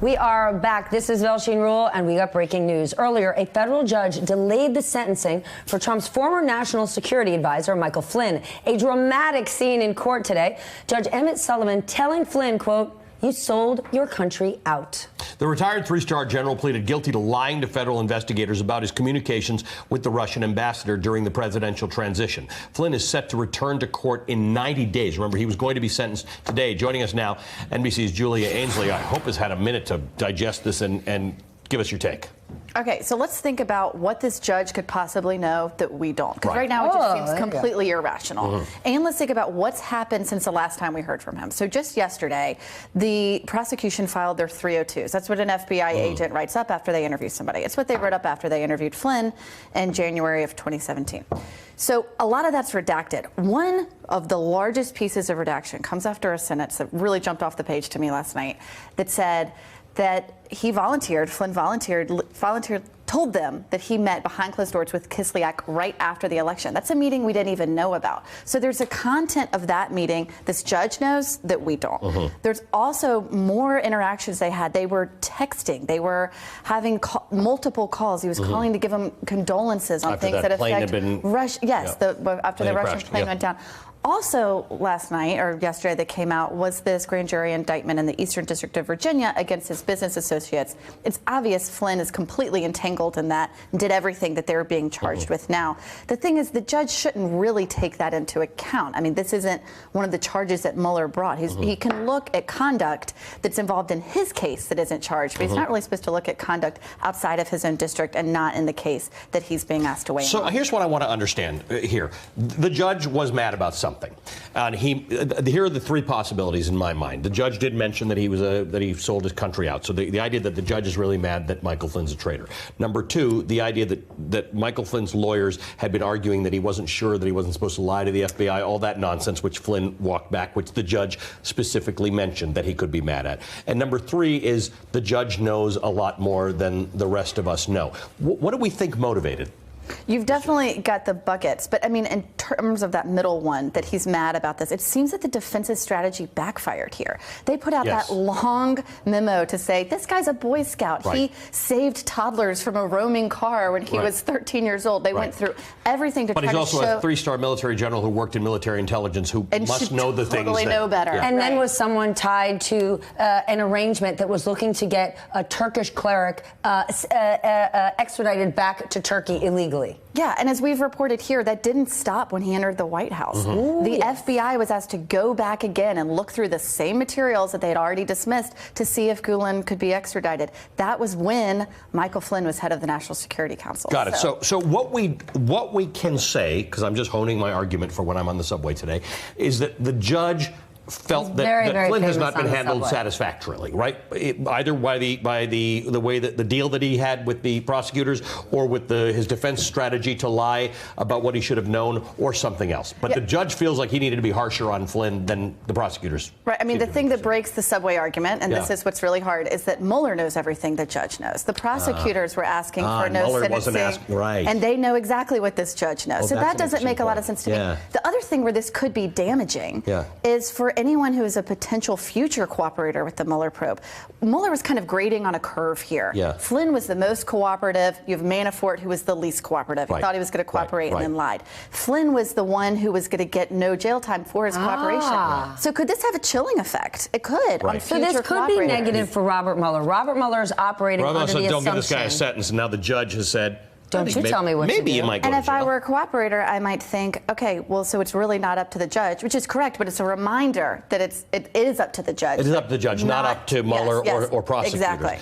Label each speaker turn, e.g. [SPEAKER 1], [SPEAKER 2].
[SPEAKER 1] We are back. This is Velsheen Rule, and we got breaking news. Earlier, a federal judge delayed the sentencing for Trump's former national security advisor, Michael Flynn. A dramatic scene in court today. Judge Emmett Sullivan telling Flynn, quote, "You sold your country out."
[SPEAKER 2] The retired three-star general pleaded guilty to lying to federal investigators about his communications with the Russian ambassador during the presidential transition. Flynn is set to return to court in 90 days. Remember, he was going to be sentenced today. Joining us now, NBC's Julia Ainsley, I hope, has had a minute to digest this and give us your take.
[SPEAKER 3] Okay, so let's think about what this judge could possibly know that we don't. Because right now it just seems completely irrational. And let's think about what's happened since the last time we heard from him. So just yesterday, the prosecution filed their 302s. That's what an FBI agent writes up after they interview somebody. It's what they wrote up after they interviewed Flynn in January of 2017. So a lot of that's redacted. One of the largest pieces of redaction comes after a sentence that really jumped off the page to me last night that said that Flynn volunteered, told them that he met behind closed doors with Kislyak right after the election. That's a meeting we didn't even know about. So there's a content of that meeting this judge knows that we don't. There's also more interactions they had. They were texting. They were having multiple calls. He was calling to give them condolences on things that affect Russia. Yes, after the Russian plane went down. Also, last night or yesterday that came out was this grand jury indictment in the Eastern District of Virginia against his business associates. It's obvious Flynn is completely entangled in that and did everything that they're being charged with now. The thing is, the judge shouldn't really take that into account. I mean, this isn't one of the charges that Mueller brought. He can look at conduct that's involved in his case that isn't charged, but he's not really supposed to look at conduct outside of his own district and not in the case that he's being asked to weigh in on.
[SPEAKER 2] So here's what I want to understand here. The judge was mad about something. And here are the three possibilities in my mind. The judge did mention that he sold his country out. So the idea that the judge is really mad that Michael Flynn's a traitor. Number two, the idea that Michael Flynn's lawyers had been arguing that he wasn't sure that he wasn't supposed to lie to the FBI, all that nonsense, which Flynn walked back, which the judge specifically mentioned that he could be mad at. And number three is the judge knows a lot more than the rest of us know. What do we think motivated?
[SPEAKER 3] You've definitely got the buckets, but I mean, in terms of that middle one, that he's mad about this, it seems that the defense's strategy backfired here. They put out that long memo to say, this guy's a Boy Scout. He saved toddlers from a roaming car when he was 13 years old. They went through everything to try to show. But he's also
[SPEAKER 2] a three-star military general who worked in military intelligence who must know the things.
[SPEAKER 3] Totally know better.
[SPEAKER 1] And then was someone tied to an arrangement that was looking to get a Turkish cleric extradited back to Turkey illegally.
[SPEAKER 3] Yeah, and as we've reported here, that didn't stop when he entered the White House. The FBI was asked to go back again and look through the same materials that they had already dismissed to see if Gulen could be extradited. That was when Michael Flynn was head of the National Security Council.
[SPEAKER 2] Got it. So what we can say, because I'm just honing my argument for when I'm on the subway today, is that the judge felt that Flynn has not been handled satisfactorily, right? Either by the way that the deal that he had with the prosecutors, or with his defense strategy to lie about what he should have known, or something else. But the judge feels like he needed to be harsher on Flynn than the prosecutors.
[SPEAKER 3] Right. I mean, the thing that breaks the subway argument, and this is what's really hard, is that Mueller knows everything the judge knows. The prosecutors were asking for no sentencing, and they know exactly what this judge knows. So that doesn't make a lot of sense to me. The other thing where this could be damaging is for anyone who is a potential future cooperator with the Mueller probe. Mueller was kind of grading on a curve here. Flynn was the most cooperative. You have Manafort, who was the least cooperative. He thought he was going to cooperate and then lied. Flynn was the one who was going to get no jail time for his cooperation. So could this have a chilling effect? It could. On
[SPEAKER 1] so this could be negative for Robert Mueller. Robert Mueller is operating under the assumption.
[SPEAKER 2] Don't give this guy a sentence, and now the judge has said,
[SPEAKER 1] don't you tell me what to do.
[SPEAKER 2] You might go
[SPEAKER 3] and
[SPEAKER 2] to
[SPEAKER 3] if
[SPEAKER 2] jail.
[SPEAKER 3] I were a cooperator, I might think, okay, well, so it's really not up to the judge, which is correct, but it's a reminder that it is up to the judge.
[SPEAKER 2] It is up to the judge, not up to Mueller or prosecutors.
[SPEAKER 3] Exactly.